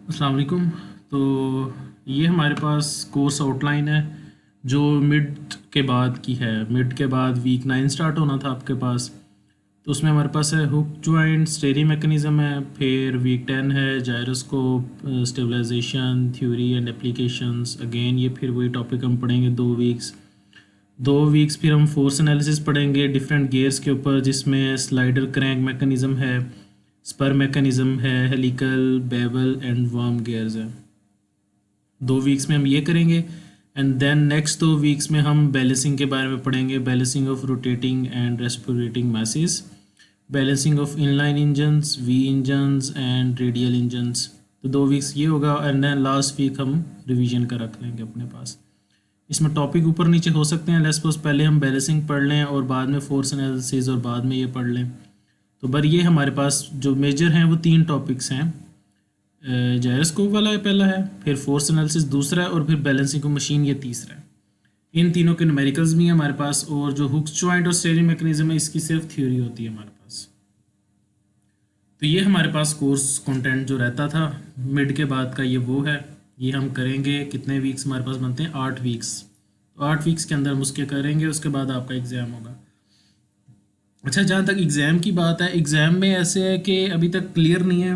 अस्सलाम वालेकुम। तो ये हमारे पास कोर्स आउटलाइन है जो मिड के बाद की है। मिड के बाद वीक 9 स्टार्ट होना था आपके पास। तो उसमें हमारे पास है हुक जॉइंट, स्टेयरिंग मैकेनिज़्म है। फिर वीक 10 है gyroscope, stabilisation theory and applications. Again ये फिर वही टॉपिक हम पढ़ेंगे 2 वीक्स। फिर हम फोर्स एनालिसिस पढ़ेंगे डिफरेंट गियर्स के ऊपर, जिसमें स्लाइडर क्रैंक मैकेनिज़्म है, स्पर मैकेनिज़्म है, helical, bevel and worm gears है। 2 वीक्स में हम ये करेंगे। एंड देन नेक्स्ट 2 वीक्स में हम बैलेंसिंग के बारे में पढ़ेंगे। Balancing of rotating and reciprocating masses, balancing of inline engines, V engines and radial engines. तो 2 वीक्स ये होगा। एंड देन लास्ट वीक हम रिवीजन का रख लेंगे अपने पास। इसमें टॉपिक ऊपर नीचे हो सकते हैं। लेट्स सपोज पहले हम बैलेंसिंग पढ़ लें और बाद में फोर्स एनालिसिस और बाद में ये पढ़ लें। तो बर ये हमारे पास जो मेजर हैं वो 3 टॉपिक्स हैं। जायरोस्कोप वाला है पहला है, फिर फोर्स एनालिसिस दूसरा है, और फिर बैलेंसिंग ऑफ मशीन ये तीसरा है। इन तीनों के न्यूमेरिकल्स भी हैं हमारे पास, और जो हुक्स जॉइंट और स्टीयरिंग मैकेनिज्म है इसकी सिर्फ थ्योरी होती है हमारे पास। तो ये हमारे पास कोर्स कंटेंट जो रहता था मिड के बाद का, ये वो है। ये हम करेंगे। कितने वीक्स हमारे पास बनते हैं? 8 वीक्स। तो 8 वीक्स के अंदर हम उसके करेंगे, उसके बाद आपका एग्ज़ाम होगा। अच्छा, जहाँ तक एग्ज़ाम की बात है, एग्ज़ाम में ऐसे है कि अभी तक क्लियर नहीं है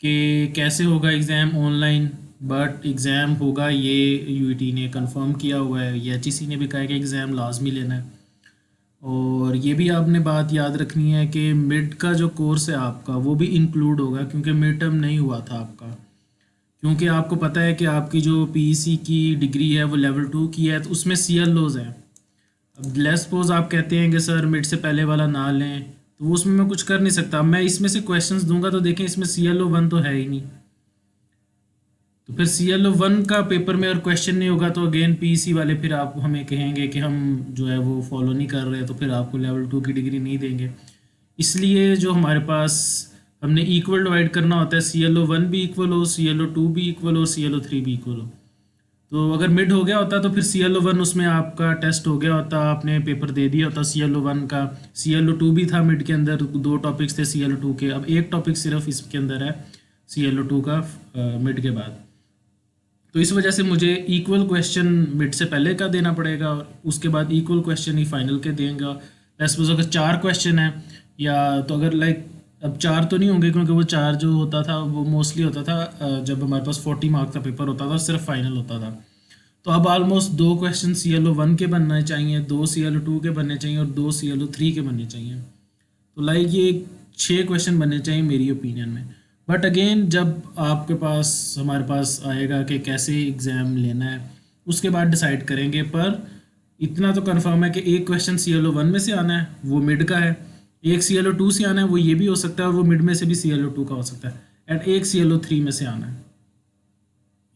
कि कैसे होगा एग्ज़ाम ऑनलाइन। बट एग्ज़ाम होगा, ये यूईटी ने कंफर्म किया हुआ है, ये एचईसी ने भी कहा है कि एग्ज़ाम लाजमी लेना है। और ये भी आपने बात याद रखनी है कि मिड का जो कोर्स है आपका वो भी इंक्लूड होगा, क्योंकि मिड टर्म नहीं हुआ था आपका। क्योंकि आपको पता है कि आपकी जो पीईसी की डिग्री है वो लेवल 2 की है, तो उसमें सीएलओज़ हैं। अब लेट्स सपोज आप कहते हैं कि सर मिड से पहले वाला ना लें, तो वो उसमें मैं कुछ कर नहीं सकता। मैं इसमें से क्वेश्चंस दूंगा तो देखें इसमें CLO 1 तो है ही नहीं। तो फिर CLO 1 का पेपर में और क्वेश्चन नहीं होगा तो अगेन पीसी वाले फिर आप हमें कहेंगे कि हम जो है वो फॉलो नहीं कर रहे, तो फिर आपको लेवल 2 की डिग्री नहीं देंगे। इसलिए जो हमारे पास हमने इक्वल डिवाइड करना होता है, CLO 1 भी इक्वल हो, CLO 2 भी इक्वल हो, CLO 3 भी इक्वल हो। तो अगर मिड हो गया होता तो फिर CLO 1 उसमें आपका टेस्ट हो गया होता, आपने पेपर दे दिया होता CLO 1 का। CLO 2 भी था मिड के अंदर, 2 टॉपिक्स थे CLO 2 के, अब एक टॉपिक सिर्फ इसके अंदर है CLO 2 का मिड के बाद। तो इस वजह से मुझे इक्वल क्वेश्चन मिड से पहले का देना पड़ेगा, और उसके बाद इक्वल क्वेश्चन ही फाइनल के देंगे। लेट्स सपोज अगर 4 क्वेश्चन है, या तो अगर लाइक अब 4 तो नहीं होंगे, क्योंकि वो 4 जो होता था वो मोस्टली होता था जब हमारे पास 40 मार्क्स का पेपर होता था, सिर्फ फाइनल होता था। तो अब ऑलमोस्ट 2 क्वेश्चन CLO 1 के बनने चाहिए, 2 CLO 2 के बनने चाहिए, और 2 CLO 3 के बनने चाहिए। तो लाइक ये 6 क्वेश्चन बनने चाहिए मेरी ओपिनियन में। बट अगेन जब आपके पास हमारे पास आएगा कि कैसे एग्ज़ाम लेना है, उसके बाद डिसाइड करेंगे। पर इतना तो कंफर्म है कि एक क्वेश्चन CLO 1 में से आना है, वो मिड का है। एक CLO 2 से आना है, वो ये भी हो सकता है, और वो मिड में से भी CLO 2 का हो सकता है। एंड एक CLO 3 में से आना है।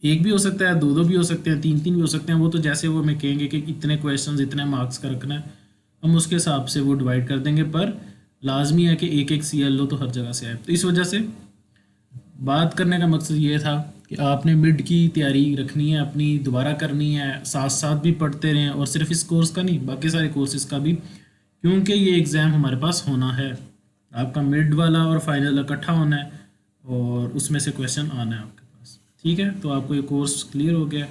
एक भी हो सकता है, दो दो भी हो सकते हैं, तीन तीन भी हो सकते हैं। वो तो जैसे वो हमें कहेंगे कि इतने क्वेश्चंस इतने मार्क्स का रखना है, हम उसके हिसाब से वो डिवाइड कर देंगे। पर लाजमी है कि एक एक CLO तो हर जगह से आए। तो इस वजह से बात करने का मकसद ये था कि आपने मिड की तैयारी रखनी है अपनी, दोबारा करनी है, साथ साथ भी पढ़ते रहें, और सिर्फ इस कोर्स का नहीं बाकी सारे कोर्सेज़ का भी, क्योंकि ये एग्ज़ाम हमारे पास होना है। आपका मिड वाला और फाइनल इकट्ठा होना है, और उसमें से क्वेश्चन आना है आपके पास। ठीक है, तो आपको ये कोर्स क्लियर हो गया।